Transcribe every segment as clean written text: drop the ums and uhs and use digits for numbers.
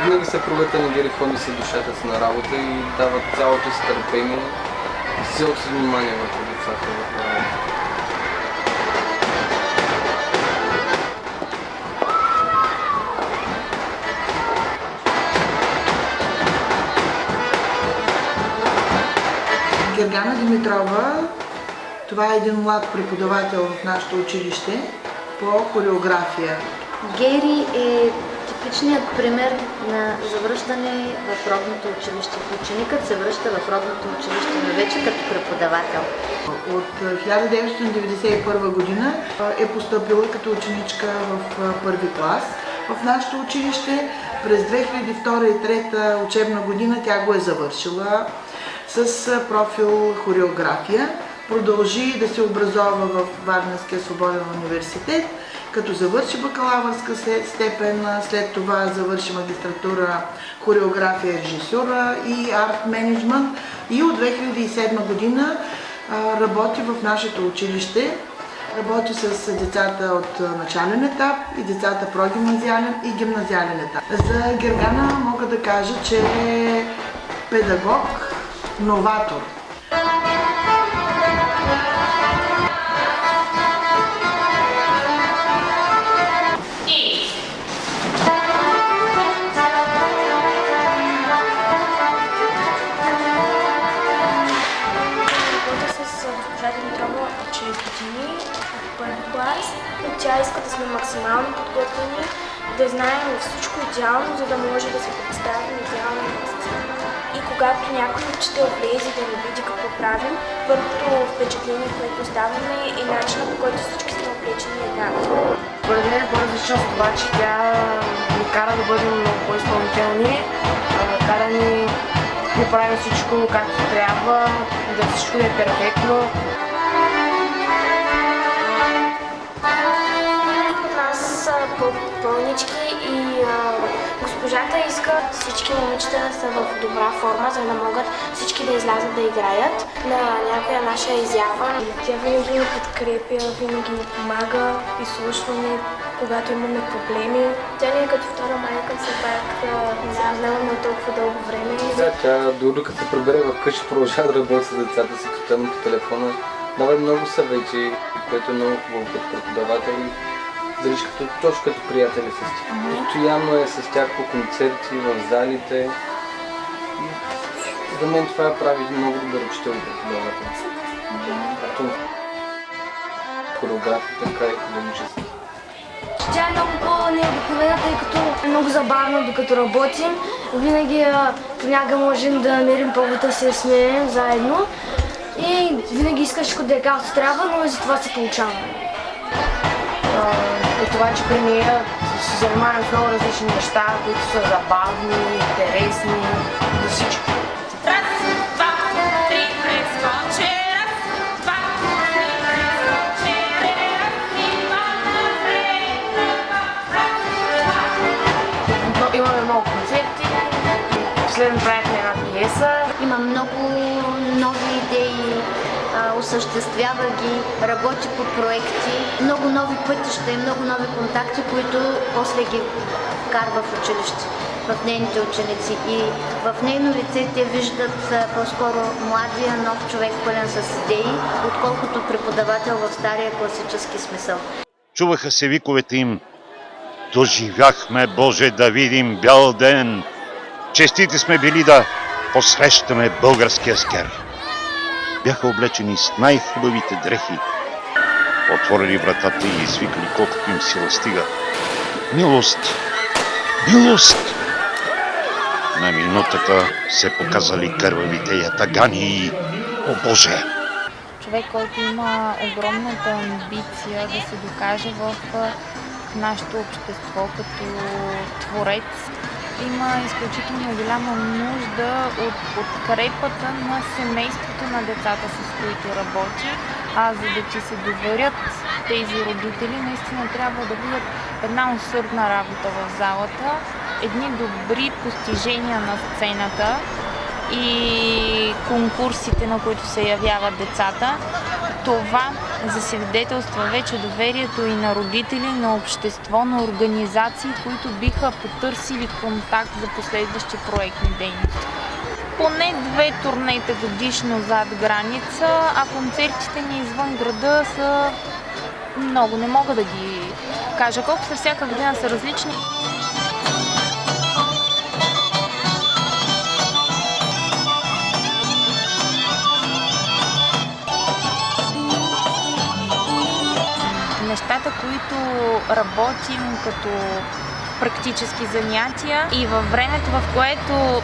винаги съпругата не ги ръководи с душата си на работа и дават цялото си търпение и цялото си внимание върху децата в работа. Гергана Димитрова, това е един млад преподавател в нашето училище по хореография. Гери е типичният пример на завръщане в родното училище. Ученикът се връща в родното училище, но вече като преподавател. От 1991 година е постъпила като ученичка в първи клас в нашето училище. През 2002 и 2003 учебна година тя го е завършила с профил хореография. Продължи да се образова в Варненския свободен университет, като завърши бакалавърска степен, след това завърши магистратура хореография, режисура и арт менеджмент и от 2007 година работи в нашето училище. Работи с децата от начален етап и децата прогимназиален и гимназиален етап. За Гергана мога да кажа, че е педагог, новатор. Тя иска да сме максимално подготвени, да знаем всичко идеално, за да може да се представим идеално на сцена. И когато някой учител влезе да ни види какво правим, първото впечатление, което оставаме, е начинът, по който всички сме облечени еднакво. Според мен е по-различно с това, че тя ни кара да бъдем много по-изпълнителни, кара ни да правим всичко както трябва, да всичко е перфектно. Пълнички и госпожата иска всички момичета да са в добра форма, за да могат всички да излязат да играят на някоя наша изява. Тя винаги ни подкрепя, винаги ни помага, изслушване, когато имаме проблеми. Тя ни е като втора майка, все пак не се познаваме от толкова дълго време. Да, тя дори като се прибере вкъщи, продължава да работи с децата си, като по телефона. Дава много съвети, което е много хубаво като преподавател. Дали точно като приятели с тях. Постоянно е с тях по концерти, в залите. И за мен това прави много добър учител и преподавател. Както хореография, така и художнически. Тя е много по-необикновена, тъй като е много забавна докато работим. Винаги понякога можем да намерим повод да се смеем заедно. И винаги искаш да е както трябва, но и за това се получава. И това, че при нея се занимаваме с много различни неща, които са забавни, интересни, за всичко. Раз, два, три, прескоче, раз, два, три, прескоче, раз, и два, Но имаме много концерти, последно правихме една пиеса. Има много нови идеи, осъществява ги, работи по проекти, много нови пътища и много нови контакти, които после ги вкарва в училище, в нейните ученици. И в нейно лице те виждат по-скоро младия, нов човек, пълен с идеи, отколкото преподавател в стария класически смисъл. Чуваха се виковете им: доживяхме, Боже, да видим бял ден! Честити сме били да посрещаме българския скер. Бяха облечени с най-хубавите дрехи, отворили вратата и извикали колкото им сила стига: милост! Милост! На минутата се показали кървавите ятагани и, о Боже! Човек, който има огромната амбиция да се докаже в нашето общество като творец. Има изключително голяма нужда от подкрепата на семейството на децата, с които работи. А за да ти се доверят тези родители, наистина трябва да видят една усърдна работа в залата, едни добри постижения на сцената и конкурсите, на които се явяват децата. Това засвидетелства вече доверието и на родители, на общество, на организации, които биха потърсили контакт за последващи проектни дейности. Поне 2 турнета годишно зад граница, а концертите ни извън града са много. Не мога да ги кажа колко са, всяка година са различни. Нещата, които работим като практически занятия и във времето, в което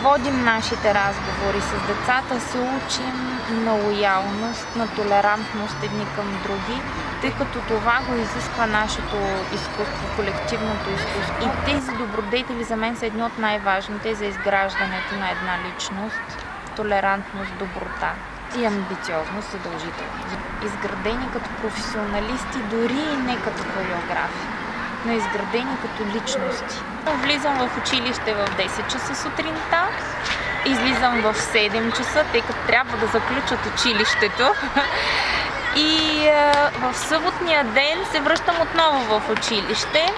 водим нашите разговори с децата, се учим на лоялност, на толерантност едни към други, тъй като това го изисква нашето изкуство, колективното изкуство. И тези добродетели за мен са едни от най-важните за изграждането на една личност. Толерантност, доброта и амбициозност задължително. Изградени като професионалисти, дори и не като хореографи, но изградени като личности. Влизам в училище в 10 часа сутринта, излизам в 7 часа, тъй като трябва да заключат училището. И в съботния ден се връщам отново в училище,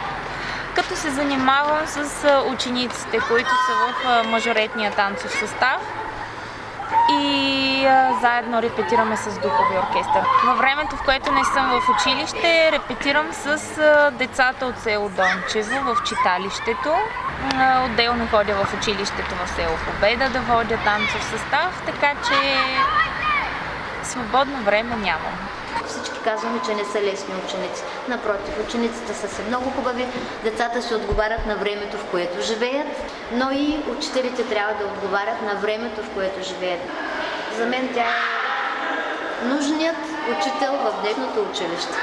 като се занимавам с учениците, които са в мажоретния танцов състав. И заедно репетираме с духови оркестър. Във времето, в което не съм в училище, репетирам с децата от село Дончево в читалището. Отделно ходя в училището в село Победа да водя танцов състав, така че свободно време нямам. Всички казваме, че не са лесни ученици. Напротив, учениците са се много хубави, децата си отговарят на времето, в което живеят, но и учителите трябва да отговарят на времето, в което живеят. За мен тя е нужният учител в днешното училище.